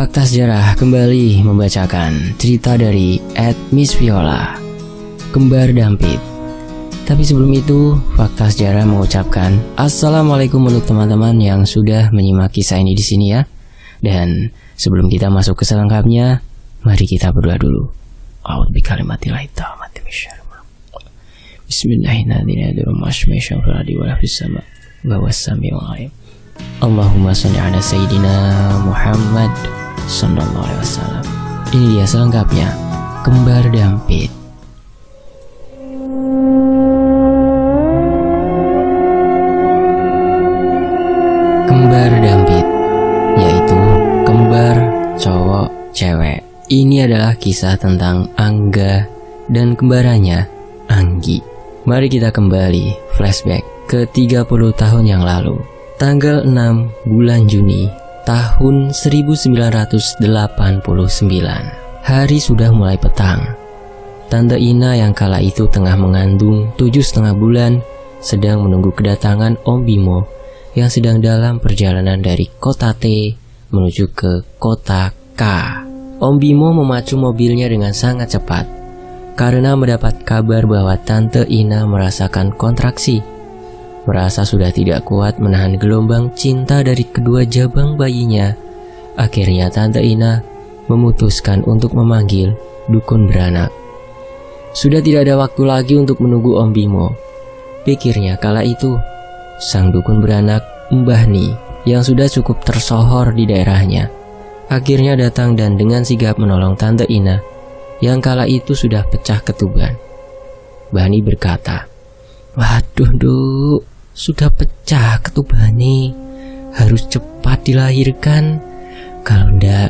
Fakta Sejarah kembali membacakan cerita dari Miss Viola, Kembar Dampit. Tapi sebelum itu, Fakta Sejarah mengucapkan Assalamualaikum untuk teman-teman yang sudah menyimak kisah ini di sini ya. Dan sebelum kita masuk ke selengkapnya, mari kita berdoa dulu. A'udzu bikalimatillahi tammati min syarri ma khalaq. Bismillahirrahmanirrahim. Allahumma shalli ala sayyidina Muhammad sallallahu alaihi wasallam. Ini dia selengkapnya, Kembar Dampit. Kembar Dampit, yaitu kembar cowok cewek. Ini adalah kisah tentang Angga dan kembarannya Anggi. Mari kita kembali flashback ke 30 tahun yang lalu. Tanggal 6 bulan Juni tahun 1989. Hari sudah mulai petang. Tante Ina yang kala itu tengah mengandung 7,5 bulan sedang menunggu kedatangan Om Bimo yang sedang dalam perjalanan dari kota T menuju ke kota K. Om Bimo memacu mobilnya dengan sangat cepat karena mendapat kabar bahwa Tante Ina merasakan kontraksi. Merasa sudah tidak kuat menahan gelombang cinta dari kedua jabang bayinya, akhirnya Tante Ina memutuskan untuk memanggil dukun beranak. Sudah tidak ada waktu lagi untuk menunggu Om Bimo, pikirnya kala itu. Sang dukun beranak, Mbah Ni, yang sudah cukup tersohor di daerahnya, akhirnya datang dan dengan sigap menolong Tante Ina yang kala itu sudah pecah ketuban. Mbah Ni berkata, "Waduh, Duk, sudah pecah ketubane, harus cepat dilahirkan. Kalau ndak,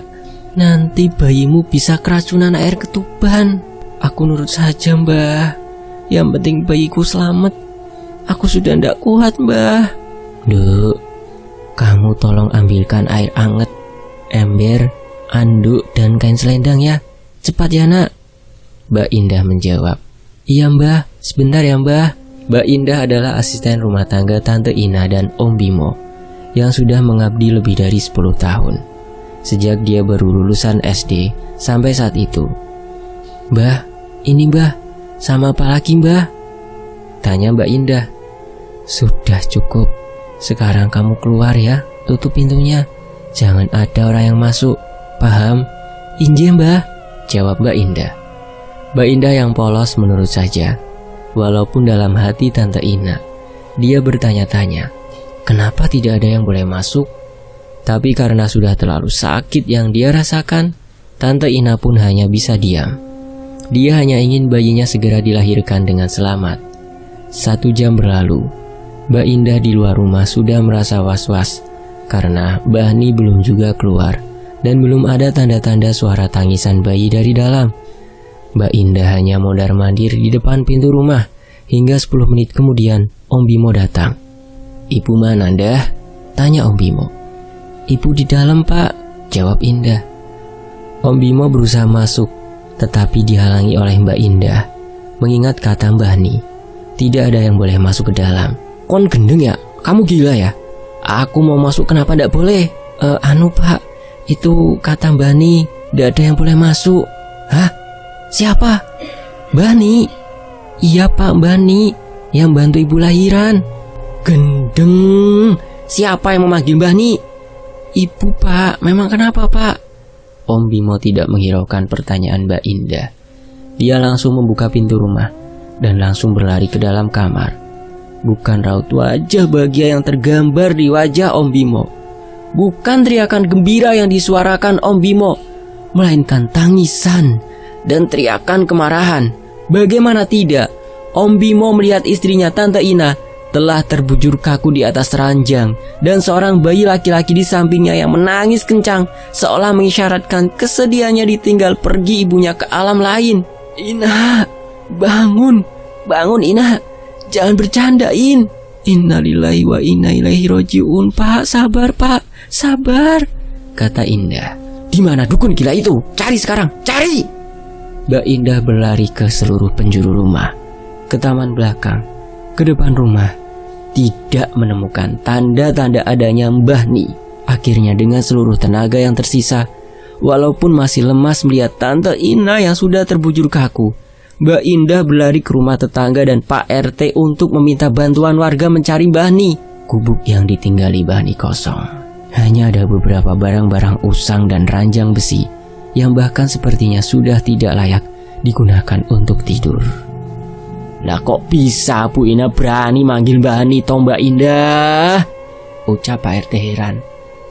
nanti bayimu bisa keracunan air ketuban." "Aku nurut saja, Mbah. Yang penting bayiku selamat. Aku sudah ndak kuat, Mbah." "Duk, kamu tolong ambilkan air anget, ember, anduk, dan kain selendang ya. Cepat ya, Nak." Mbak Indah menjawab. "Iya, Mbah, sebentar ya, Mbah." Mbak Indah adalah asisten rumah tangga Tante Ina dan Om Bimo yang sudah mengabdi lebih dari 10 tahun sejak dia baru lulusan SD sampai saat itu. "Mbah, ini Mbah, sama apa lagi Mbah?" tanya Mbak Indah. "Sudah cukup, sekarang kamu keluar ya, tutup pintunya, jangan ada orang yang masuk, paham?" "Inje Mbah," jawab Mbak Indah. Mbak Indah yang polos menurut saja. Walaupun dalam hati Tante Ina, dia bertanya-tanya, kenapa tidak ada yang boleh masuk? Tapi karena sudah terlalu sakit yang dia rasakan, Tante Ina pun hanya bisa diam. Dia hanya ingin bayinya segera dilahirkan dengan selamat. 1 jam berlalu, Mbak Indah di luar rumah sudah merasa was-was karena Mbah Ni belum juga keluar dan belum ada tanda-tanda suara tangisan bayi dari dalam. Mbak Indah hanya mondar-mandir di depan pintu rumah hingga 10 menit kemudian Om Bimo datang. "Ibu mana, Dah?" tanya Om Bimo. "Ibu di dalam, Pak," jawab Indah. Om Bimo berusaha masuk tetapi dihalangi oleh Mbak Indah. Mengingat kata Mbah Ni, tidak ada yang boleh masuk ke dalam. "Kon gendeng ya? Kamu gila ya? Aku mau masuk kenapa ndak boleh?" Pak, itu kata Mbah Ni, ndak ada yang boleh masuk." "Hah? Siapa?" "Mbah Ni." "Iya Pak, Mbah Ni yang bantu ibu lahiran." "Gendeng, siapa yang memanggil Mbah Ni?" "Ibu Pak." "Memang kenapa Pak?" Om Bimo tidak menghiraukan pertanyaan Mbak Indah. Dia langsung membuka pintu rumah dan langsung berlari ke dalam kamar. Bukan raut wajah bahagia yang tergambar di wajah Om Bimo, bukan teriakan gembira yang disuarakan Om Bimo, melainkan tangisan dan teriakan kemarahan. Bagaimana tidak, Om Bimo melihat istrinya Tante Ina telah terbujur kaku di atas ranjang dan seorang bayi laki-laki di sampingnya yang menangis kencang seolah mengisyaratkan kesedihannya ditinggal pergi ibunya ke alam lain. "Ina, bangun, bangun Ina, jangan bercandain." "Innalillahi wa inna ilaihi rajiun, Pak, sabar Pak, sabar," kata Indah. "Di mana dukun gila itu? Cari sekarang, cari!" Mbak Indah berlari ke seluruh penjuru rumah, ke taman belakang, ke depan rumah, tidak menemukan tanda-tanda adanya Mbah Ni. Akhirnya dengan seluruh tenaga yang tersisa, Walaupun masih lemas melihat Tante Ina yang sudah terbujur kaku, Mbak Indah berlari ke rumah tetangga dan Pak RT untuk meminta bantuan warga mencari Bani. Gubuk yang ditinggali Bani kosong. Hanya ada beberapa barang-barang usang dan ranjang besi yang bahkan sepertinya sudah tidak layak digunakan untuk tidur. Lah kok bisa Bu Ina berani manggil Bani toh Mbak Indah? Ucap Pak RT heran.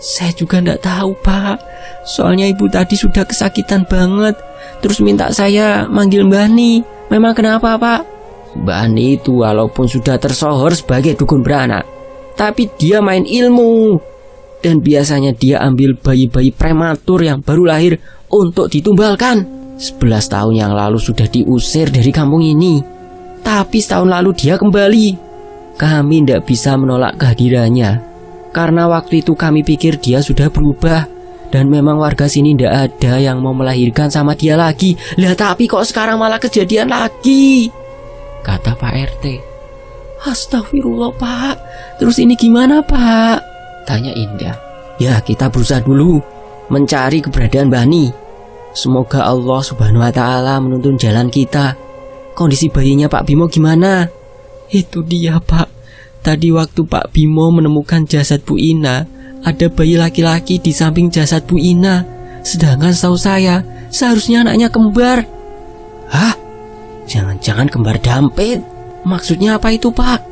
Saya juga enggak tahu Pak. Soalnya ibu tadi sudah kesakitan banget, terus minta saya manggil Bani. Memang kenapa Pak? Bani itu walaupun sudah tersohor sebagai dukun beranak, tapi dia main ilmu. Dan biasanya dia ambil bayi-bayi prematur yang baru lahir untuk ditumbalkan. 11 tahun yang lalu sudah diusir dari kampung ini, tapi setahun lalu dia kembali. Kami tidak bisa menolak kehadirannya, karena waktu itu kami pikir dia sudah berubah. Dan memang warga sini tidak ada yang mau melahirkan sama dia lagi. Lah tapi kok sekarang malah kejadian lagi, kata Pak RT. Astagfirullah Pak, terus ini gimana Pak? Tanya Indah. Ya kita berusaha dulu mencari keberadaan Bani. Semoga Allah Subhanahu wa Ta'ala menuntun jalan kita. Kondisi bayinya Pak Bimo gimana? Itu dia Pak, tadi waktu Pak Bimo menemukan jasad Bu Ina, ada bayi laki-laki di samping jasad Bu Ina. Sedangkan setahu saya seharusnya anaknya kembar. Hah? Jangan-jangan kembar dampit? Maksudnya apa itu Pak?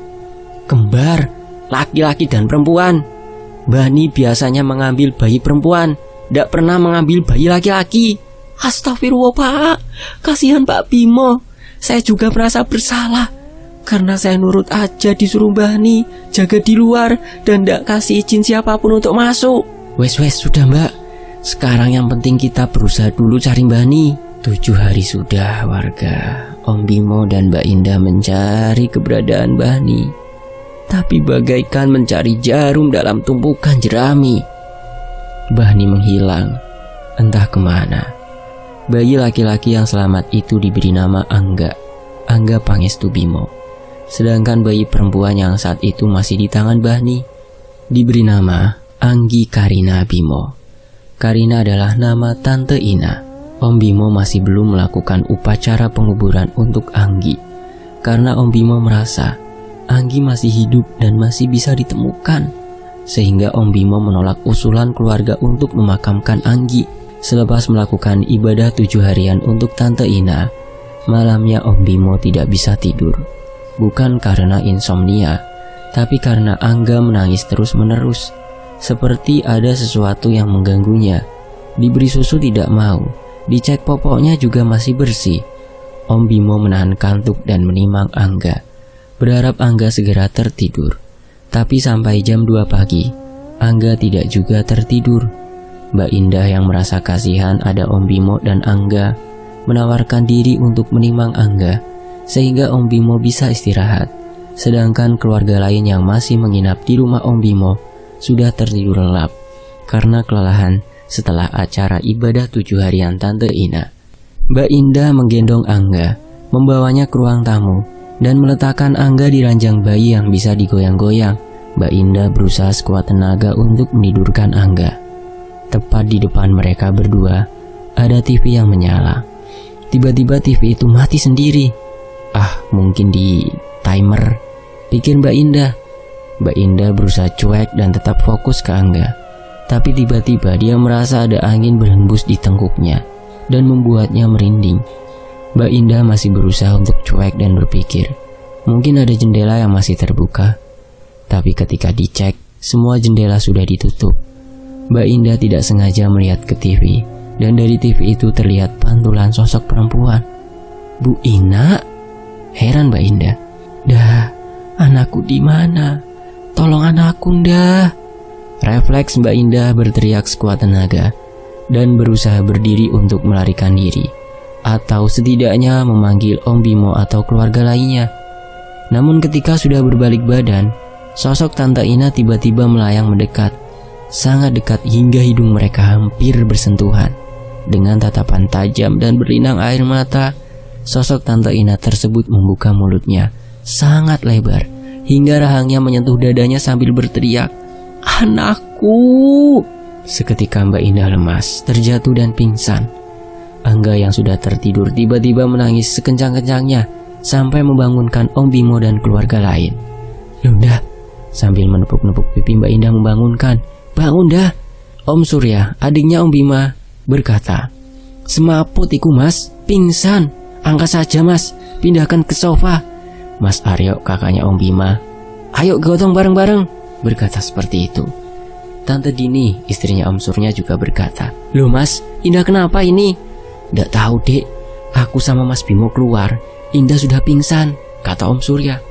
Kembar, laki-laki dan perempuan. Bani biasanya mengambil bayi perempuan, tidak pernah mengambil bayi laki-laki. Astagfirullah Pak, kasihan Pak Bimo. Saya juga merasa bersalah karena saya nurut aja disuruh Bani jaga di luar dan tidak kasih izin siapapun untuk masuk. Wes sudah Mbak, sekarang yang penting kita berusaha dulu cari Bani. 7 hari sudah warga, Om Bimo dan Mbak Indah mencari keberadaan Bani, tapi bagaikan mencari jarum dalam tumpukan jerami. Bani menghilang, entah kemana. Bayi laki-laki yang selamat itu diberi nama Angga Pangestu Bimo. Sedangkan bayi perempuan yang saat itu masih di tangan Bani diberi nama Anggi Karina Bimo. Karina adalah nama Tante Ina. Om Bimo masih belum melakukan upacara penguburan untuk Anggi, karena Om Bimo merasa Anggi masih hidup dan masih bisa ditemukan. Sehingga Om Bimo menolak usulan keluarga untuk memakamkan Anggi. Selepas melakukan ibadah 7 harian untuk Tante Ina, malamnya Om Bimo tidak bisa tidur. Bukan karena insomnia, tapi karena Angga menangis terus-menerus, seperti ada sesuatu yang mengganggunya. Diberi susu tidak mau, dicek popoknya juga masih bersih. Om Bimo menahan kantuk dan menimang Angga, berharap Angga segera tertidur. Tapi sampai jam 2 pagi, Angga tidak juga tertidur. Mbak Indah yang merasa kasihan ada Om Bimo dan Angga menawarkan diri untuk menimang Angga sehingga Om Bimo bisa istirahat. Sedangkan keluarga lain yang masih menginap di rumah Om Bimo sudah tertidur lelap karena kelelahan setelah acara ibadah 7 harian Tante Ina. Mbak Indah menggendong Angga, membawanya ke ruang tamu dan meletakkan Angga di ranjang bayi yang bisa digoyang-goyang. Mbak Indah berusaha sekuat tenaga untuk menidurkan Angga. Tepat di depan mereka berdua, ada TV yang menyala. Tiba-tiba TV itu mati sendiri. Mungkin di timer, pikir Mbak Indah. Mbak Indah berusaha cuek dan tetap fokus ke Angga. Tapi tiba-tiba dia merasa ada angin berhembus di tengkuknya dan membuatnya merinding. Mbak Indah masih berusaha untuk cuek dan berpikir, mungkin ada jendela yang masih terbuka. Tapi ketika dicek, semua jendela sudah ditutup. Mbak Indah tidak sengaja melihat ke TV, dan dari TV itu terlihat pantulan sosok perempuan. Bu Ina? Heran Mbak Indah. Dah, anakku di mana? Tolong anakku dah. Refleks Mbak Indah berteriak sekuat tenaga dan berusaha berdiri untuk melarikan diri, atau setidaknya memanggil Om Bimo atau keluarga lainnya. Namun ketika sudah berbalik badan, sosok Tante Ina tiba-tiba melayang mendekat. Sangat dekat hingga hidung mereka hampir bersentuhan. Dengan tatapan tajam dan berlinang air mata, sosok Tante Ina tersebut membuka mulutnya sangat lebar hingga rahangnya menyentuh dadanya sambil berteriak, "Anakku!" Seketika Mbak Indah lemas, terjatuh dan pingsan. Angga yang sudah tertidur tiba-tiba menangis sekencang-kencangnya sampai membangunkan Om Bimo dan keluarga lain. "Udah," sambil menepuk-nepuk pipi Mbak Indah membangunkan. "Bangun dah." Om Surya, adiknya Om Bima, berkata, "Semaput iku mas, pingsan. Angkat saja mas, pindahkan ke sofa." Mas Aryo, kakaknya Om Bima, "Ayo gotong bareng-bareng," berkata seperti itu. Tante Dini, istrinya Om Surya, juga berkata, "Loh mas, Indah kenapa ini?" "Nggak tahu dek, aku sama Mas Bimo keluar, Indah sudah pingsan," kata Om Surya.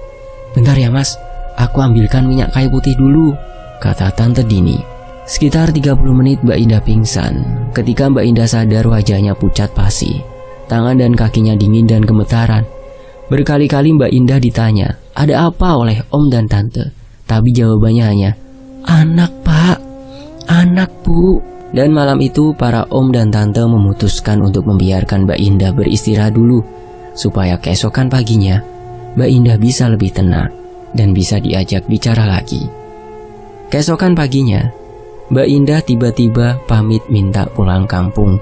"Bentar ya mas, aku ambilkan minyak kayu putih dulu," kata Tante Dini. Sekitar 30 menit Mbak Indah pingsan. Ketika Mbak Indah sadar, wajahnya pucat pasi, tangan dan kakinya dingin dan gemetaran. Berkali-kali Mbak Indah ditanya, "Ada apa?" oleh Om dan Tante. Tapi jawabannya hanya, "Anak pak, anak bu." Dan malam itu para Om dan Tante memutuskan untuk membiarkan Mbak Indah beristirahat dulu, supaya keesokan paginya Mbak Indah bisa lebih tenang dan bisa diajak bicara lagi. Keesokan paginya Mbak Indah tiba-tiba pamit minta pulang kampung.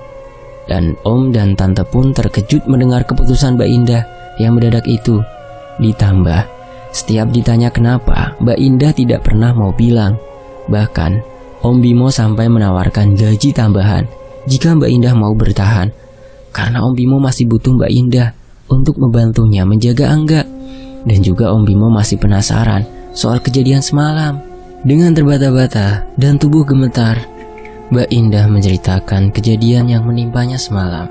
Dan Om dan Tante pun terkejut mendengar keputusan Mbak Indah yang mendadak itu. Ditambah, setiap ditanya kenapa, Mbak Indah tidak pernah mau bilang. Bahkan, Om Bimo sampai menawarkan gaji tambahan jika Mbak Indah mau bertahan, karena Om Bimo masih butuh Mbak Indah untuk membantunya menjaga Angga. Dan juga Om Bimo masih penasaran soal kejadian semalam. Dengan terbata-bata dan tubuh gemetar, Mbak Indah menceritakan kejadian yang menimpanya semalam.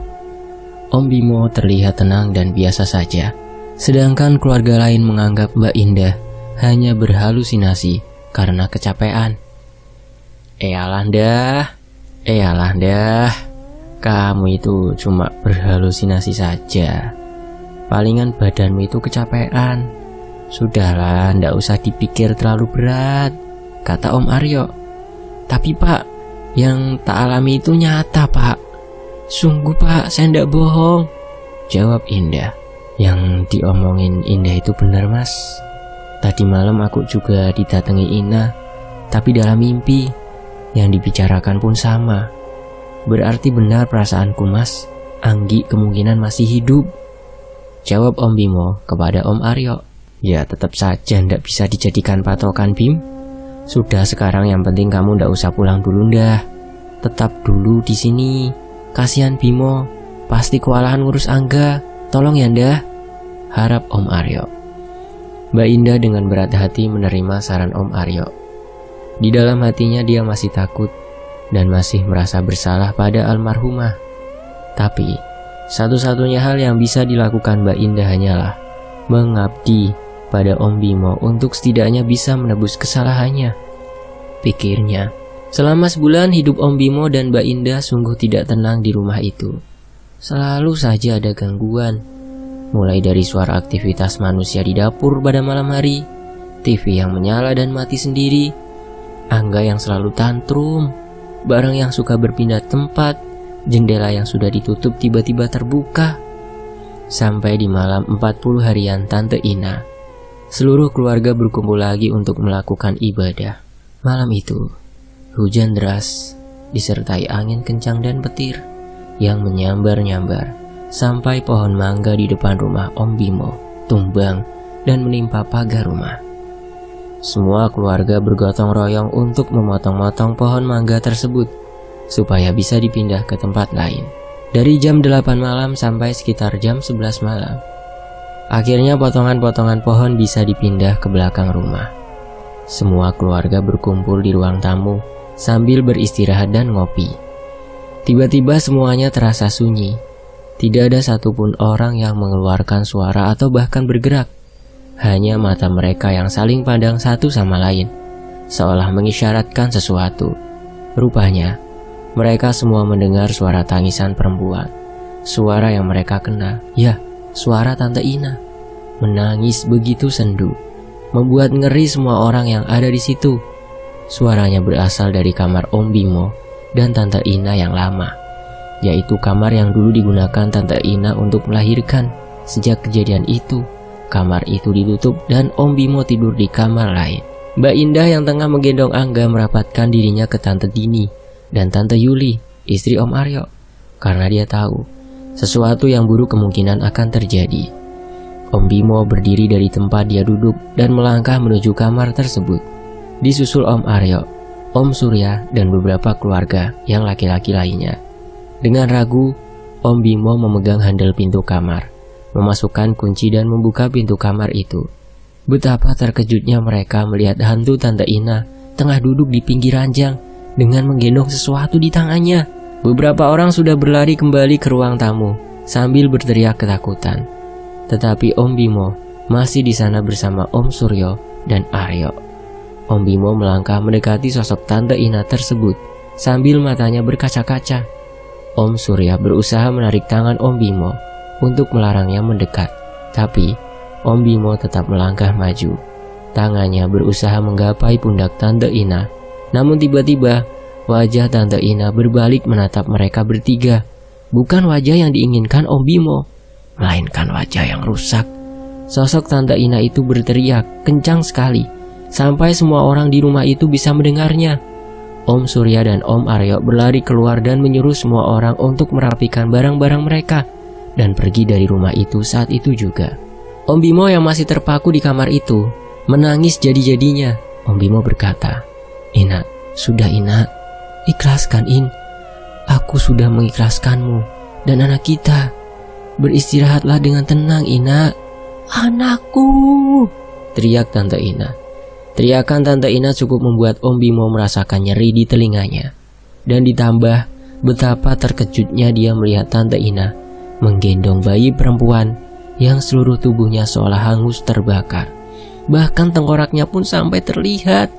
Om Bimo terlihat tenang dan biasa saja, sedangkan keluarga lain menganggap Mbak Indah hanya berhalusinasi karena kecapean. Eyalah dah, kamu itu cuma berhalusinasi saja. Palingan badanmu itu kecapean. Sudahlah, ndak usah dipikir terlalu berat, kata Om Aryo. Tapi pak, yang tak alami itu nyata pak. Sungguh pak, saya ndak bohong, jawab Indah. Yang diomongin Indah itu benar mas. Tadi malam aku juga didatangi Ina, tapi dalam mimpi. Yang dibicarakan pun sama. Berarti benar perasaanku mas, Anggi kemungkinan masih hidup, jawab Om Bimo kepada Om Aryo. Ya tetap saja ndak bisa dijadikan patokan Bim. Sudah, sekarang yang penting kamu ndak usah pulang dulu dah. Tetap dulu di sini. Kasihan Bimo, pasti kewalahan ngurus Angga. Tolong ya ndah, harap Om Aryo. Mbak Indah dengan berat hati menerima saran Om Aryo. Di dalam hatinya dia masih takut dan masih merasa bersalah pada almarhumah. Tapi satu-satunya hal yang bisa dilakukan Mbak Indah hanyalah mengabdi pada Om Bimo untuk setidaknya bisa menebus kesalahannya. Pikirnya, selama sebulan hidup Om Bimo dan Mbak Indah sungguh tidak tenang di rumah itu. Selalu saja ada gangguan, mulai dari suara aktivitas manusia di dapur pada malam hari, TV yang menyala dan mati sendiri, Angga yang selalu tantrum, barang yang suka berpindah tempat, jendela yang sudah ditutup tiba-tiba terbuka. Sampai di malam 40 harian Tante Ina, seluruh keluarga berkumpul lagi untuk melakukan ibadah. Malam itu, hujan deras disertai angin kencang dan petir yang menyambar-nyambar sampai pohon mangga di depan rumah Om Bimo tumbang dan menimpa pagar rumah. Semua keluarga bergotong royong untuk memotong-motong pohon mangga tersebut supaya bisa dipindah ke tempat lain. Dari jam 8 malam sampai sekitar jam 11 malam. Akhirnya potongan-potongan pohon bisa dipindah ke belakang rumah. Semua keluarga berkumpul di ruang tamu sambil beristirahat dan ngopi. Tiba-tiba semuanya terasa sunyi. Tidak ada satupun orang yang mengeluarkan suara atau bahkan bergerak. Hanya mata mereka yang saling pandang satu sama lain, seolah mengisyaratkan sesuatu. Rupanya, mereka semua mendengar suara tangisan perempuan. Suara yang mereka kenal, ya, suara Tante Ina. Menangis begitu sendu, membuat ngeri semua orang yang ada di situ. Suaranya berasal dari kamar Om Bimo dan Tante Ina yang lama, yaitu kamar yang dulu digunakan Tante Ina untuk melahirkan. Sejak kejadian itu, kamar itu ditutup dan Om Bimo tidur di kamar lain. Mbak Indah yang tengah menggendong Angga merapatkan dirinya ke Tante Dini dan Tante Yuli, istri Om Aryo, karena dia tahu sesuatu yang buruk kemungkinan akan terjadi. Om Bimo berdiri dari tempat dia duduk dan melangkah menuju kamar tersebut. Disusul Om Aryo, Om Surya, dan beberapa keluarga yang laki-laki lainnya. Dengan ragu, Om Bimo memegang handle pintu kamar, memasukkan kunci dan membuka pintu kamar itu. Betapa terkejutnya mereka melihat hantu Tante Ina tengah duduk di pinggir ranjang dengan menggendong sesuatu di tangannya. Beberapa orang sudah berlari kembali ke ruang tamu sambil berteriak ketakutan. Tetapi Om Bimo masih di sana bersama Om Suryo dan Aryo. Om Bimo melangkah mendekati sosok Tante Ina tersebut sambil matanya berkaca-kaca. Om Surya berusaha menarik tangan Om Bimo untuk melarangnya mendekat, tapi Om Bimo tetap melangkah maju. Tangannya berusaha menggapai pundak Tante Ina. Namun tiba-tiba wajah Tante Ina berbalik menatap mereka bertiga. Bukan wajah yang diinginkan Om Bimo, melainkan wajah yang rusak. Sosok Tante Ina itu berteriak kencang sekali sampai semua orang di rumah itu bisa mendengarnya. Om Surya dan Om Aryo berlari keluar dan menyuruh semua orang untuk merapikan barang-barang mereka dan pergi dari rumah itu saat itu juga. Om Bimo yang masih terpaku di kamar itu menangis jadi-jadinya. Om Bimo berkata, "Ina, sudah Ina, ikhlaskan In. Aku sudah mengikhlaskanmu dan anak kita. Beristirahatlah dengan tenang Ina." "Anakku!" teriak Tante Ina. Teriakan Tante Ina cukup membuat Om Bimo merasakan nyeri di telinganya. Dan ditambah betapa terkejutnya dia melihat Tante Ina menggendong bayi perempuan yang seluruh tubuhnya seolah hangus terbakar. Bahkan tengkoraknya pun sampai terlihat.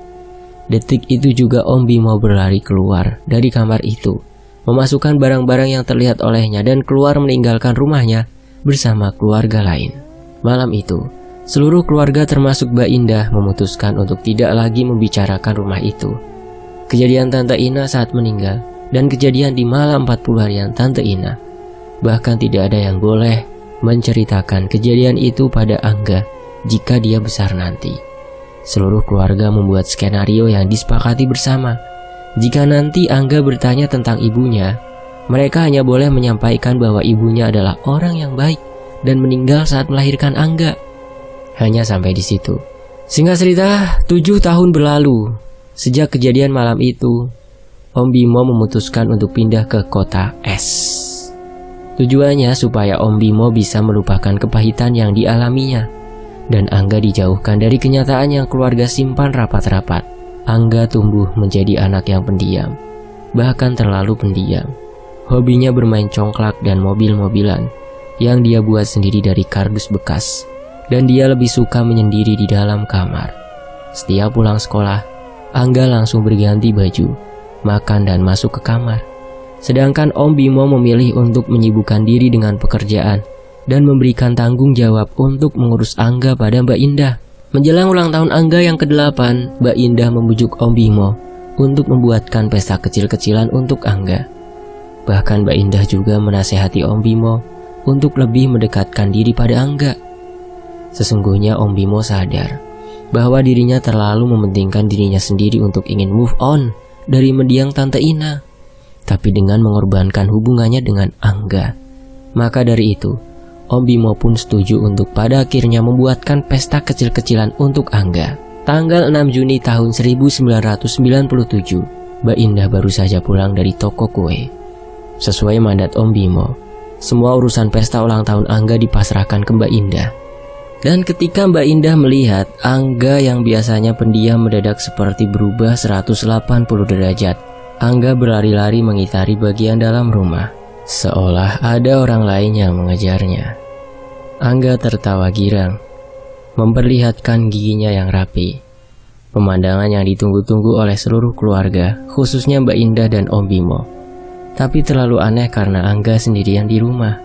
Detik itu juga Om Bimo berlari keluar dari kamar itu, memasukkan barang-barang yang terlihat olehnya dan keluar meninggalkan rumahnya bersama keluarga lain. Malam itu, seluruh keluarga termasuk Mbak Indah memutuskan untuk tidak lagi membicarakan rumah itu. Kejadian Tante Ina saat meninggal dan kejadian di malam 40 harian Tante Ina. Bahkan tidak ada yang boleh menceritakan kejadian itu pada Angga jika dia besar nanti. Seluruh keluarga membuat skenario yang disepakati bersama. Jika nanti Angga bertanya tentang ibunya, mereka hanya boleh menyampaikan bahwa ibunya adalah orang yang baik dan meninggal saat melahirkan Angga. Hanya sampai di situ. Singkat cerita, 7 tahun berlalu. Sejak kejadian malam itu, Om Bimo memutuskan untuk pindah ke kota S. Tujuannya supaya Om Bimo bisa melupakan kepahitan yang dialaminya dan Angga dijauhkan dari kenyataan yang keluarga simpan rapat-rapat. Angga tumbuh menjadi anak yang pendiam, bahkan terlalu pendiam. Hobinya bermain congklak dan mobil-mobilan yang dia buat sendiri dari kardus bekas, dan dia lebih suka menyendiri di dalam kamar. Setiap pulang sekolah, Angga langsung berganti baju, makan dan masuk ke kamar. Sedangkan Om Bimo memilih untuk menyibukkan diri dengan pekerjaan dan memberikan tanggung jawab untuk mengurus Angga pada Mbak Indah. Menjelang ulang tahun Angga yang ke-8, Mbak Indah membujuk Om Bimo untuk membuatkan pesta kecil-kecilan untuk Angga. Bahkan Mbak Indah juga menasehati Om Bimo untuk lebih mendekatkan diri pada Angga. Sesungguhnya Om Bimo sadar bahwa dirinya terlalu mementingkan dirinya sendiri untuk ingin move on dari mendiang Tante Ina, tapi dengan mengorbankan hubungannya dengan Angga. Maka dari itu, Om Bimo pun setuju untuk pada akhirnya membuatkan pesta kecil-kecilan untuk Angga. Tanggal 6 Juni tahun 1997, Mbak Indah baru saja pulang dari toko kue. Sesuai mandat Om Bimo, semua urusan pesta ulang tahun Angga dipasrahkan ke Mbak Indah. Dan ketika Mbak Indah melihat Angga yang biasanya pendiam mendadak seperti berubah 180 derajat, Angga berlari-lari mengitari bagian dalam rumah, seolah ada orang lain yang mengejarnya. Angga tertawa girang, memperlihatkan giginya yang rapi. Pemandangan yang ditunggu-tunggu oleh seluruh keluarga, khususnya Mbak Indah dan Om Bimo. Tapi terlalu aneh karena Angga sendirian di rumah.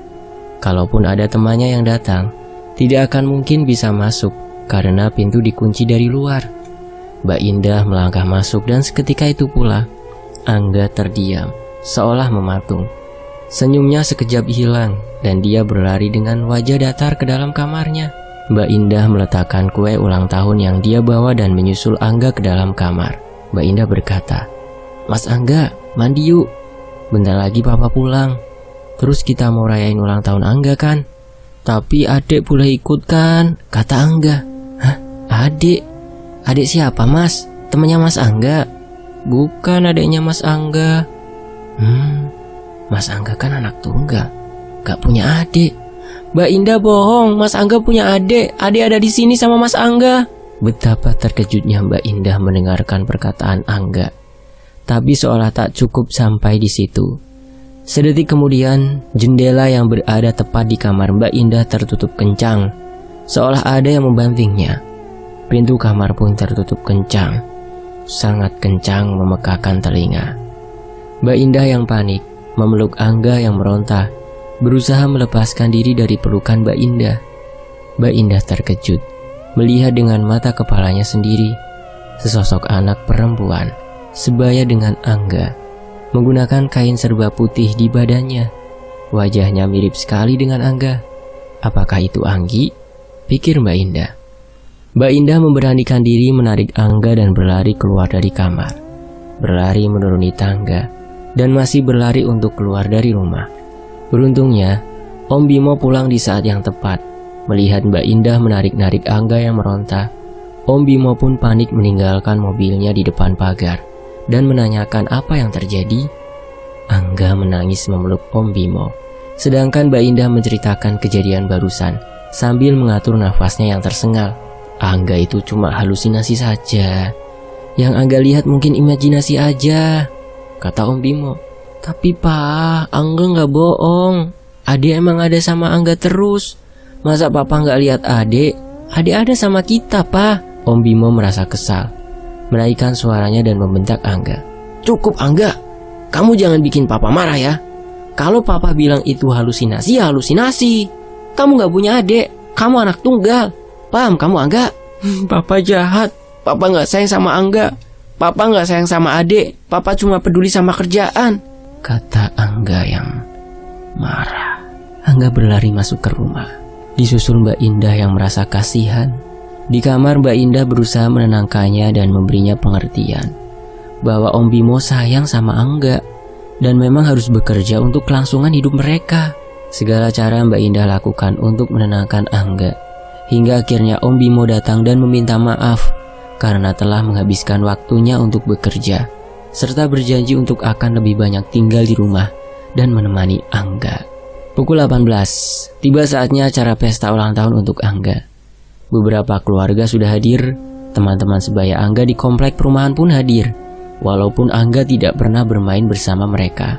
Kalaupun ada temannya yang datang, tidak akan mungkin bisa masuk karena pintu dikunci dari luar. Mbak Indah melangkah masuk dan seketika itu pula Angga terdiam, seolah mematung. Senyumnya sekejap hilang dan dia berlari dengan wajah datar ke dalam kamarnya. Mbak Indah meletakkan kue ulang tahun yang dia bawa dan menyusul Angga ke dalam kamar. Mbak Indah berkata, "Mas Angga, mandi yuk. Bentar lagi papa pulang. Terus kita mau rayain ulang tahun Angga kan? Tapi adek boleh ikut kan? Kata Angga. Hah? Adik? Adik siapa mas? Temannya mas Angga? Bukan adiknya mas Angga. Mas Angga kan anak tunggal, gak punya adik. Mbak Indah bohong, Mas Angga punya adik. Adik ada di sini sama Mas Angga. Betapa terkejutnya Mbak Indah mendengarkan perkataan Angga. Tapi seolah tak cukup sampai di situ. Sedetik kemudian, jendela yang berada tepat di kamar Mbak Indah tertutup kencang, seolah ada yang membantingnya. Pintu kamar pun tertutup kencang, sangat kencang memekakan telinga. Mbak Indah yang panik memeluk Angga yang meronta, berusaha melepaskan diri dari pelukan Mbak Indah. Mbak Indah terkejut melihat dengan mata kepalanya sendiri sesosok anak perempuan sebaya dengan Angga, menggunakan kain serba putih di badannya. Wajahnya mirip sekali dengan Angga. Apakah itu Anggi? Pikir Mbak Indah. Mbak Indah memberanikan diri menarik Angga dan berlari keluar dari kamar. Berlari menuruni tangga dan masih berlari untuk keluar dari rumah. Beruntungnya, Om Bimo pulang di saat yang tepat. Melihat Mbak Indah menarik-narik Angga yang meronta, Om Bimo pun panik meninggalkan mobilnya di depan pagar dan menanyakan apa yang terjadi. Angga menangis memeluk Om Bimo, sedangkan Mbak Indah menceritakan kejadian barusan sambil mengatur nafasnya yang tersengal. Angga itu cuma halusinasi saja. Yang Angga lihat mungkin imajinasi aja, kata Om Bimo. Tapi Pak, Angga gak bohong. Adik emang ada sama Angga terus. Masa Papa gak lihat adik? Adik ada sama kita, Pak. Om Bimo merasa kesal, menaikkan suaranya dan membentak Angga. Cukup Angga, kamu jangan bikin Papa marah ya. Kalau Papa bilang itu halusinasi, ya halusinasi. Kamu gak punya adik, kamu anak tunggal. Paham kamu Angga? Papa jahat. Papa gak sayang sama Angga. Papa gak sayang sama adik. Papa cuma peduli sama kerjaan, kata Angga yang marah. Angga berlari masuk ke rumah, disusul Mbak Indah yang merasa kasihan. Di kamar Mbak Indah berusaha menenangkannya dan memberinya pengertian bahwa Om Bimo sayang sama Angga dan memang harus bekerja untuk kelangsungan hidup mereka. Segala cara Mbak Indah lakukan untuk menenangkan Angga, hingga akhirnya Om Bimo datang dan meminta maaf karena telah menghabiskan waktunya untuk bekerja, serta berjanji untuk akan lebih banyak tinggal di rumah dan menemani Angga. Pukul 18, tiba saatnya acara pesta ulang tahun untuk Angga. Beberapa keluarga sudah hadir, teman-teman sebaya Angga di komplek perumahan pun hadir, walaupun Angga tidak pernah bermain bersama mereka.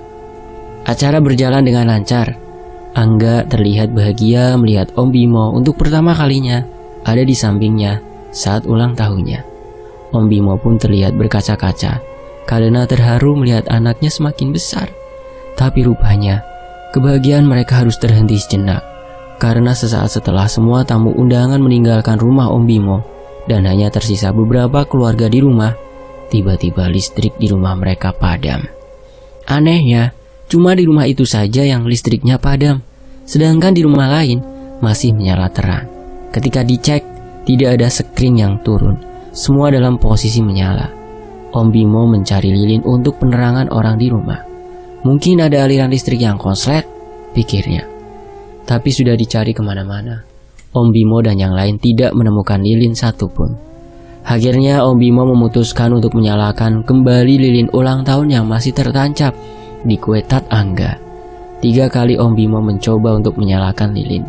Acara berjalan dengan lancar. Angga terlihat bahagia melihat Om Bimo untuk pertama kalinya ada di sampingnya saat ulang tahunnya. Om Bimo pun terlihat berkaca-kaca karena terharu melihat anaknya semakin besar. Tapi rupanya kebahagiaan mereka harus terhenti sejenak, karena sesaat setelah semua tamu undangan meninggalkan rumah Om Bimo dan hanya tersisa beberapa keluarga di rumah, tiba-tiba listrik di rumah mereka padam. Anehnya, cuma di rumah itu saja yang listriknya padam, sedangkan di rumah lain masih menyala terang. Ketika dicek, tidak ada skrin yang turun, semua dalam posisi menyala. Om Bimo mencari lilin untuk penerangan orang di rumah. Mungkin ada aliran listrik yang konslet, pikirnya. Tapi sudah dicari kemana-mana, Om Bimo dan yang lain tidak menemukan lilin satupun. Akhirnya Om Bimo memutuskan untuk menyalakan kembali lilin ulang tahun yang masih tertancap di kue tat Angga. 3 kali Om Bimo mencoba untuk menyalakan lilin,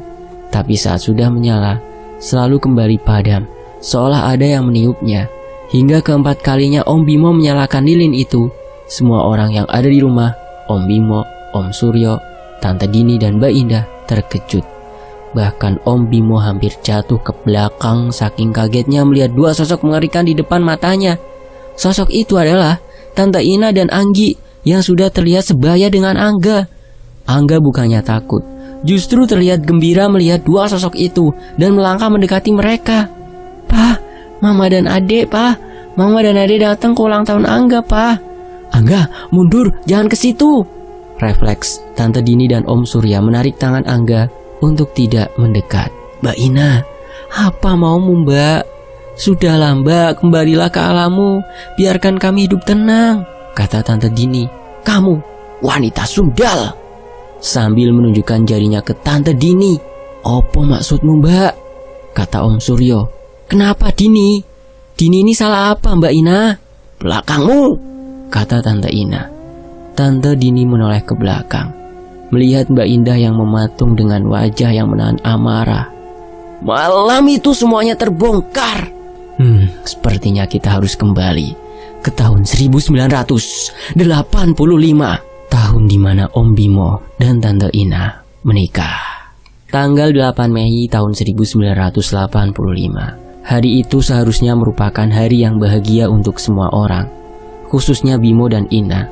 tapi saat sudah menyala, selalu kembali padam, seolah ada yang meniupnya. Hingga keempat kalinya Om Bimo menyalakan lilin itu, semua orang yang ada di rumah, Om Bimo, Om Suryo, Tante Dini dan Mbak Indah terkejut. Bahkan Om Bimo hampir jatuh ke belakang saking kagetnya melihat 2 sosok mengerikan di depan matanya. Sosok itu adalah Tante Ina dan Anggi yang sudah terlihat sebaya dengan Angga. Angga bukannya takut, justru terlihat gembira melihat 2 sosok itu dan melangkah mendekati mereka. "Pak, Mama dan Adek, Pak. Mama dan Adek datang ke ulang tahun Angga, Pak." "Angga, mundur, jangan ke situ." Refleks Tante Dini dan Om Surya menarik tangan Angga untuk tidak mendekat. "Mbak Ina, apa maumu Mbak? Sudahlah Mbak, kembalilah ke alammu, biarkan kami hidup tenang," kata Tante Dini. Kamu wanita sundal. Sambil menunjukkan jarinya ke Tante Dini. Opo maksudmu, Mbak? Kata Om Suryo. Kenapa Dini? Dini ini salah apa, Mbak Ina? Belakangmu, kata Tante Ina. Tante Dini menoleh ke belakang, melihat Mbak Indah yang mematung dengan wajah yang menahan amarah. Malam itu semuanya terbongkar. Sepertinya kita harus kembali ke tahun 1985, tahun di mana Om Bimo dan Tante Ina menikah. Tanggal 8 Mei tahun 1985. Hari itu seharusnya merupakan hari yang bahagia untuk semua orang, khususnya Bimo dan Ina.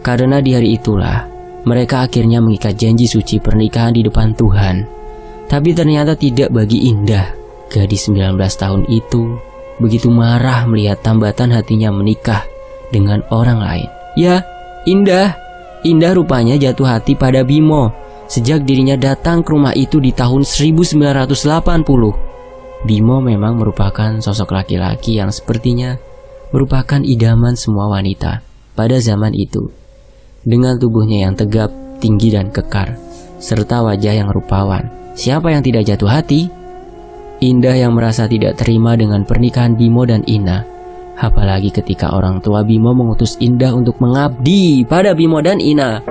Karena di hari itulah mereka akhirnya mengikat janji suci pernikahan di depan Tuhan. Tapi ternyata tidak bagi Indah. Gadis 19 tahun itu begitu marah melihat tambatan hatinya menikah dengan orang lain. Ya, Indah rupanya jatuh hati pada Bimo sejak dirinya datang ke rumah itu di tahun 1980. Bimo memang merupakan sosok laki-laki yang sepertinya merupakan idaman semua wanita pada zaman itu. Dengan tubuhnya yang tegap, tinggi dan kekar, serta wajah yang rupawan, siapa yang tidak jatuh hati? Indah yang merasa tidak terima dengan pernikahan Bimo dan Ina, apalagi ketika orang tua Bimo mengutus Indah untuk mengabdi pada Bimo dan Ina,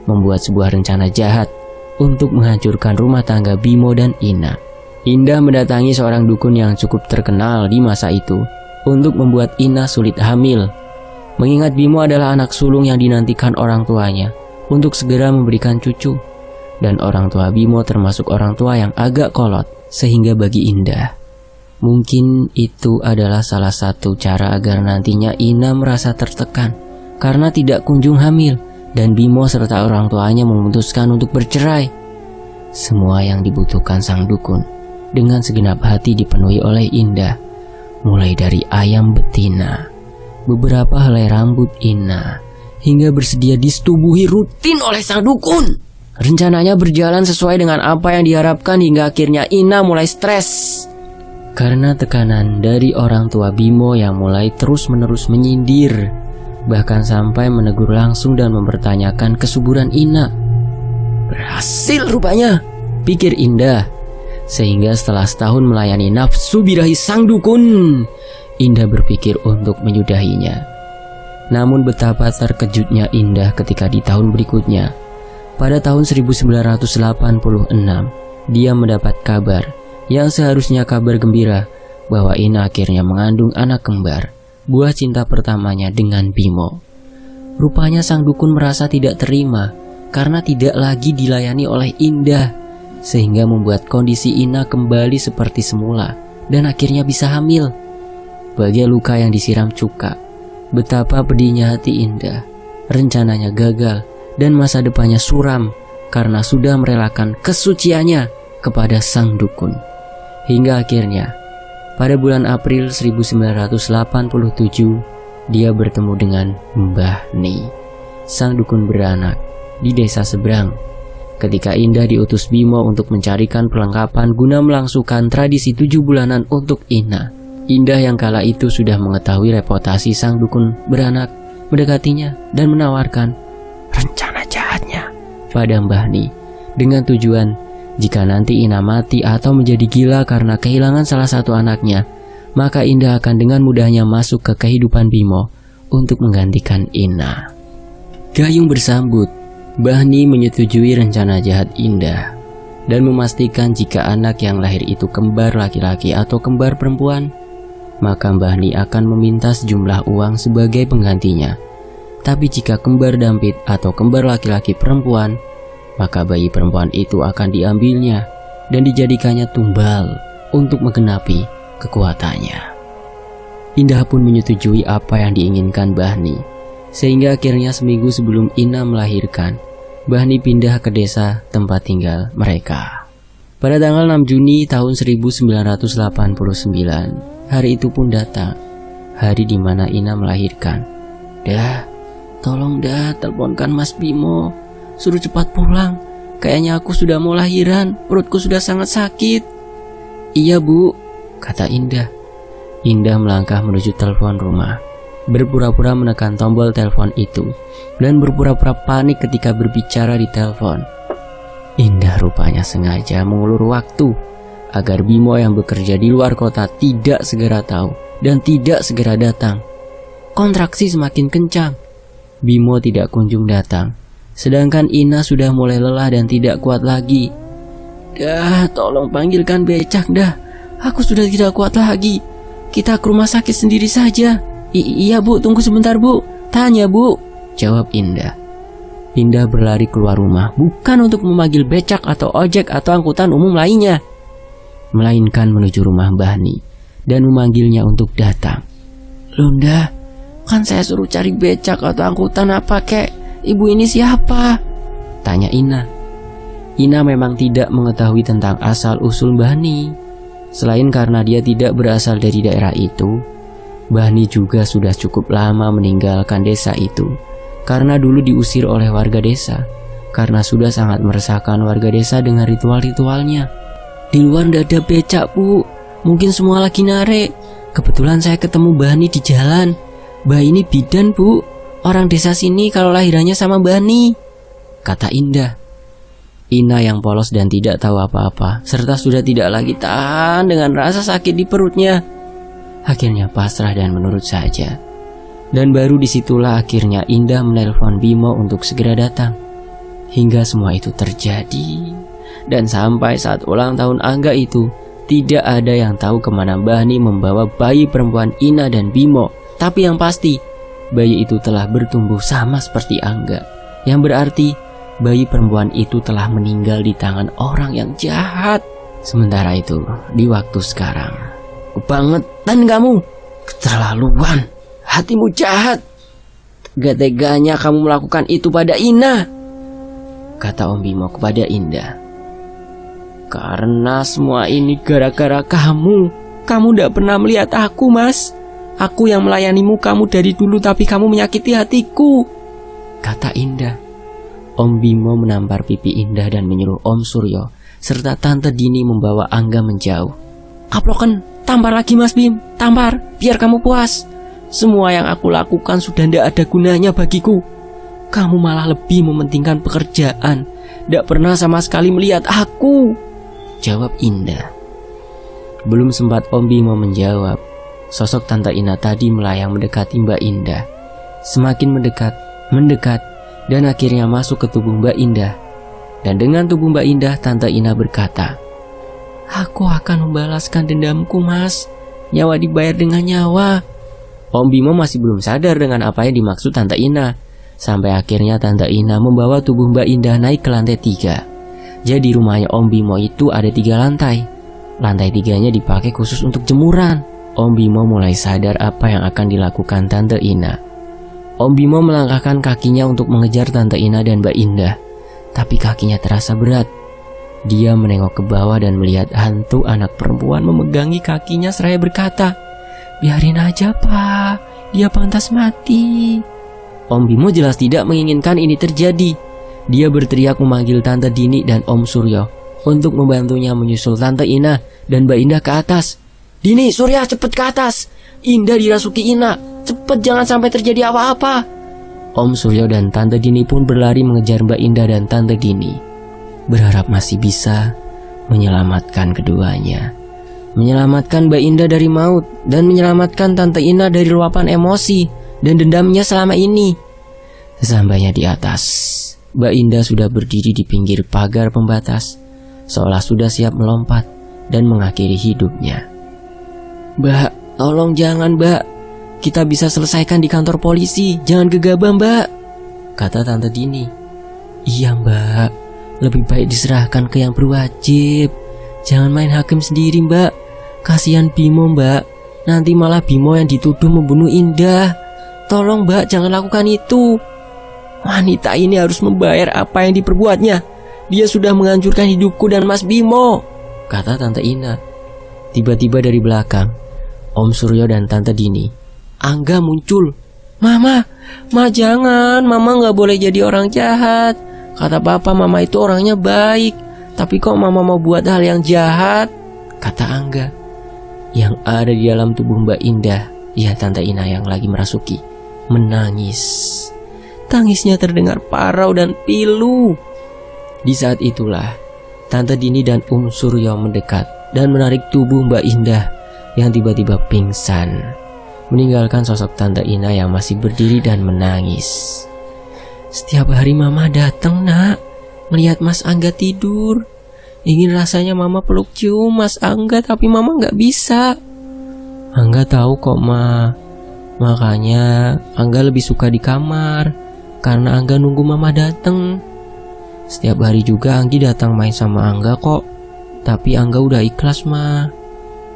membuat sebuah rencana jahat untuk menghancurkan rumah tangga Bimo dan Ina. Indah mendatangi seorang dukun yang cukup terkenal di masa itu untuk membuat Ina sulit hamil. Mengingat Bimo adalah anak sulung yang dinantikan orang tuanya untuk segera memberikan cucu. Dan orang tua Bimo termasuk orang tua yang agak kolot, sehingga bagi Indah, mungkin itu adalah salah satu cara agar nantinya Ina merasa tertekan karena tidak kunjung hamil dan Bimo serta orang tuanya memutuskan untuk bercerai. Semua yang dibutuhkan sang dukun dengan segenap hati dipenuhi oleh Indah, mulai dari ayam betina, beberapa helai rambut Ina, hingga bersedia disetubuhi rutin oleh sang dukun. Rencananya berjalan sesuai dengan apa yang diharapkan hingga akhirnya Ina mulai stres karena tekanan dari orang tua Bimo yang mulai terus-menerus menyindir, bahkan sampai menegur langsung dan mempertanyakan kesuburan Ina. Berhasil rupanya, pikir Indah. Sehingga setelah setahun melayani nafsu birahi sang dukun, Indah berpikir untuk menyudahinya. Namun betapa terkejutnya Indah ketika di tahun berikutnya, pada tahun 1986, dia mendapat kabar yang seharusnya kabar gembira bahwa Ina akhirnya mengandung anak kembar, buah cinta pertamanya dengan Bimo. Rupanya sang dukun merasa tidak terima karena tidak lagi dilayani oleh Indah, sehingga membuat kondisi Ina kembali seperti semula dan akhirnya bisa hamil. Bagai luka yang disiram cuka, betapa pedihnya hati Indah. Rencananya gagal dan masa depannya suram karena sudah merelakan kesuciannya kepada sang dukun. Hingga akhirnya pada bulan April 1987 dia bertemu dengan Mbah Ni, sang dukun beranak di desa seberang. Ketika Indah diutus Bimo untuk mencarikan perlengkapan guna melangsungkan tradisi 7 bulanan untuk Ina, Indah yang kala itu sudah mengetahui reputasi sang dukun beranak mendekatinya dan menawarkan rencana jahatnya pada Mbah Ni dengan tujuan jika nanti Ina mati atau menjadi gila karena kehilangan salah satu anaknya, maka Indah akan dengan mudahnya masuk ke kehidupan Bimo untuk menggantikan Ina. Gayung bersambut, Mbah Ni menyetujui rencana jahat Indah dan memastikan jika anak yang lahir itu kembar laki-laki atau kembar perempuan, maka Mbah Ni akan meminta sejumlah uang sebagai penggantinya. Tapi jika kembar dampit atau kembar laki-laki perempuan, maka bayi perempuan itu akan diambilnya dan dijadikannya tumbal untuk menggenapi kekuatannya. Indah pun menyetujui apa yang diinginkan Mbah Ni, sehingga akhirnya seminggu sebelum Ina melahirkan, Mbah Ni pindah ke desa tempat tinggal mereka. Pada tanggal 6 Juni tahun 1989, hari itu pun datang, hari di mana Ina melahirkan. Dah, tolong dah teleponkan Mas Bimo, suruh cepat pulang. Kayaknya aku sudah mau lahiran, perutku sudah sangat sakit. Iya Bu, kata Indah. Indah melangkah menuju telepon rumah. berpura-pura menekan tombol telepon itu, dan berpura-pura panik ketika berbicara di telepon. Indah rupanya sengaja mengulur waktu agar Bimo yang bekerja di luar kota tidak segera tahu dan tidak segera datang. Kontraksi semakin kencang. Bimo tidak kunjung datang, sedangkan Ina sudah mulai lelah dan tidak kuat lagi. "Dah, tolong panggilkan becak dah. Aku sudah tidak kuat lagi. Kita ke rumah sakit sendiri saja." Iya bu, tunggu sebentar bu. Tanya bu, jawab Indah. Indah berlari keluar rumah bukan untuk memanggil becak atau ojek atau angkutan umum lainnya, melainkan menuju rumah Bani dan memanggilnya untuk datang. "Lunda, kan saya suruh cari becak atau angkutan apa kek? Ibu ini siapa?" tanya Ina. Ina memang tidak mengetahui tentang asal-usul Bani. Selain karena dia tidak berasal dari daerah itu, Bani juga sudah cukup lama meninggalkan desa itu karena dulu diusir oleh warga desa, karena sudah sangat meresahkan warga desa dengan ritual-ritualnya. "Di luar ndak ada becak bu, mungkin semua lagi narik. Kebetulan saya ketemu Bani di jalan. Mbak ini bidan bu, orang desa sini kalau lahirannya sama Bani," kata Indah. Ina yang polos dan tidak tahu apa-apa, serta sudah tidak lagi tahan dengan rasa sakit di perutnya, akhirnya pasrah dan menurut saja. Dan baru disitulah akhirnya Indah menelpon Bimo untuk segera datang. Hingga semua itu terjadi. Dan sampai saat ulang tahun Angga itu, tidak ada yang tahu kemana Bani membawa bayi perempuan Ina dan Bimo. Tapi yang pasti, bayi itu telah bertumbuh sama seperti Angga, yang berarti bayi perempuan itu telah meninggal di tangan orang yang jahat. Sementara itu, di waktu sekarang, "Kebangetan kamu, keterlaluan, hatimu jahat. Tega-teganya kamu melakukan itu pada Ina," kata Om Bimo kepada Indah. "Karena semua ini gara-gara kamu. Kamu tidak pernah melihat aku, Mas. Aku yang melayanimu kamu dari dulu, tapi kamu menyakiti hatiku," kata Indah. Om Bimo menampar pipi Indah dan menyuruh Om Suryo serta Tante Dini membawa Angga menjauh. "Kaploken, tampar lagi Mas Bim, tampar, biar kamu puas. Semua yang aku lakukan sudah tidak ada gunanya bagiku. Kamu malah lebih mementingkan pekerjaan, tidak pernah sama sekali melihat aku," jawab Indah. Belum sempat Om Bimo menjawab, sosok Tante Ina tadi melayang mendekati Mbak Indah. Semakin mendekat, dan akhirnya masuk ke tubuh Mbak Indah. Dan dengan tubuh Mbak Indah, Tante Ina berkata, "Aku akan membalaskan dendamku Mas. Nyawa dibayar dengan nyawa." Om Bimo masih belum sadar dengan apa yang dimaksud Tante Ina. Sampai akhirnya Tante Ina membawa tubuh Mbak Indah naik ke lantai 3. Jadi rumahnya Om Bimo itu ada 3 lantai. Lantai 3-nya dipakai khusus untuk jemuran. Om Bimo mulai sadar apa yang akan dilakukan Tante Ina. Om Bimo melangkahkan kakinya untuk mengejar Tante Ina dan Mbak Indah. Tapi kakinya terasa berat. Dia menengok ke bawah dan melihat hantu anak perempuan memegangi kakinya seraya berkata, "Biarin aja Pak, dia pantas mati." Om Bimo jelas tidak menginginkan ini terjadi. Dia berteriak memanggil Tante Dini dan Om Suryo untuk membantunya menyusul Tante Ina dan Mbak Indah ke atas. "Dini, Surya, cepet ke atas. Indah dirasuki Ina. Cepet, jangan sampai terjadi apa-apa." Om Suryo dan Tante Dini pun berlari mengejar Mbak Indah dan Tante Dini, berharap masih bisa menyelamatkan keduanya. Menyelamatkan Mbak Indah dari maut dan menyelamatkan Tante Ina dari luapan emosi dan dendamnya selama ini. Sesampainya di atas, Mbak Indah sudah berdiri di pinggir pagar pembatas, seolah sudah siap melompat dan mengakhiri hidupnya. "Mbak, tolong jangan Mbak. Kita bisa selesaikan di kantor polisi. Jangan gegabah Mbak," kata Tante Dini. "Iya Mbak, lebih baik diserahkan ke yang berwajib. Jangan main hakim sendiri Mbak. Kasihan Bimo Mbak. Nanti malah Bimo yang dituduh membunuh Indah. Tolong Mbak, jangan lakukan itu. Wanita ini harus membayar apa yang diperbuatnya. Dia sudah menghancurkan hidupku dan Mas Bimo," kata Tante Ina. Tiba-tiba dari belakang, Om Suryo dan Tante Dini, Angga muncul. Ma jangan. Mama gak boleh jadi orang jahat. Kata papa Mama itu orangnya baik. Tapi kok Mama mau buat hal yang jahat?" kata Angga. Yang ada di dalam tubuh Mbak Indah, ya Tante Ina yang lagi merasuki, menangis. Tangisnya terdengar parau dan pilu. Di saat itulah Tante Dini dan Suryo mendekat dan menarik tubuh Mbak Indah yang tiba-tiba pingsan, meninggalkan sosok Tante Ina yang masih berdiri dan menangis. Setiap hari Mama datang, Nak, melihat Mas Angga tidur. Ingin rasanya Mama peluk cium Mas Angga, tapi Mama gak bisa. Angga tahu kok, Ma. Makanya Angga lebih suka di kamar, karena Angga nunggu Mama datang. Setiap hari juga Anggi datang main sama Angga kok. Tapi Angga udah ikhlas, Ma.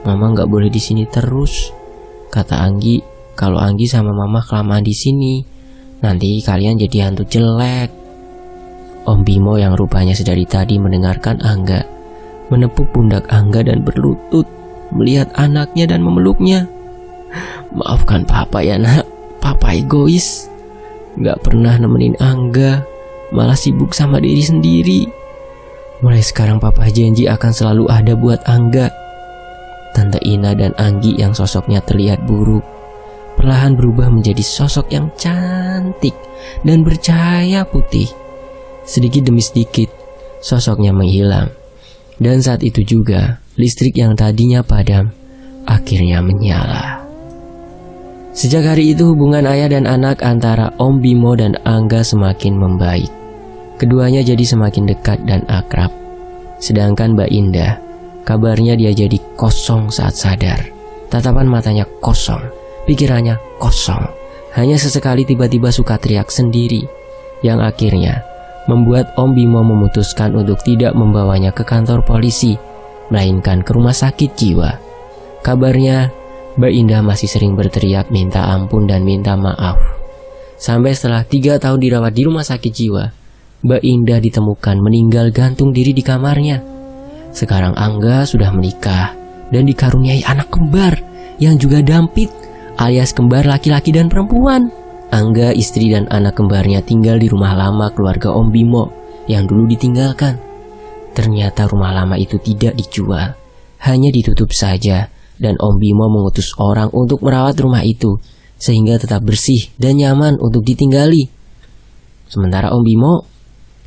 Mama gak boleh di sini terus. Kata Anggi, kalau Anggi sama Mama kelamaan di sini, nanti kalian jadi hantu jelek. Om Bimo yang rupanya sedari tadi mendengarkan Angga, menepuk pundak Angga dan berlutut, melihat anaknya dan memeluknya. Maafkan Papa ya, Nak. Papa egois, gak pernah nemenin Angga, malah sibuk sama diri sendiri. Mulai sekarang Papa janji akan selalu ada buat Angga. Tante Ina dan Anggi yang sosoknya terlihat buruk, perlahan berubah menjadi sosok yang cantik dan bercahaya putih. Sedikit demi sedikit, sosoknya menghilang. Dan saat itu juga, listrik yang tadinya padam, akhirnya menyala. Sejak hari itu hubungan ayah dan anak antara Om Bimo dan Angga semakin membaik. Keduanya jadi semakin dekat dan akrab. Sedangkan Mbak Indah, kabarnya dia jadi kosong saat sadar. Tatapan matanya kosong, pikirannya kosong. Hanya sesekali tiba-tiba suka teriak sendiri, yang akhirnya membuat Om Bimo memutuskan untuk tidak membawanya ke kantor polisi, melainkan ke rumah sakit jiwa. Kabarnya Mbak Indah masih sering berteriak minta ampun dan minta maaf. Sampai setelah 3 tahun dirawat di rumah sakit jiwa, Mbak Indah ditemukan meninggal gantung diri di kamarnya. Sekarang Angga sudah menikah dan dikaruniai anak kembar yang juga dampit, alias kembar laki-laki dan perempuan. Angga, istri dan anak kembarnya tinggal di rumah lama keluarga Om Bimo yang dulu ditinggalkan. Ternyata rumah lama itu tidak dijual, hanya ditutup saja, dan Om Bimo mengutus orang untuk merawat rumah itu sehingga tetap bersih dan nyaman untuk ditinggali. Sementara Om Bimo,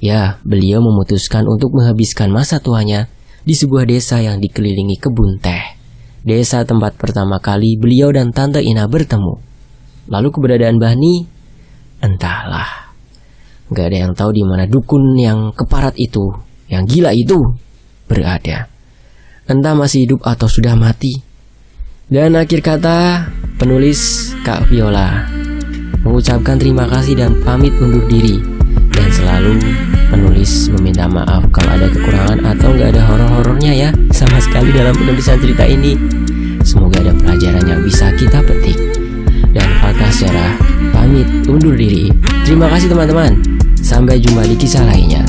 ya, beliau memutuskan untuk menghabiskan masa tuanya di sebuah desa yang dikelilingi kebun teh. Desa tempat pertama kali beliau dan Tante Ina bertemu. Lalu keberadaan Bani, entahlah. Gak ada yang tahu di mana dukun yang keparat itu, yang gila itu, berada. Entah masih hidup atau sudah mati. Dan akhir kata, penulis Kak Viola mengucapkan terima kasih dan pamit undur diri. Dan selalu penulis meminta maaf kalau ada kekurangan atau gak ada horor-horornya ya sama sekali dalam penulisan cerita ini. Semoga ada pelajaran yang bisa kita petik. Dan Fakta Sejarah pamit undur diri. Terima kasih teman-teman. Sampai jumpa di kisah lainnya.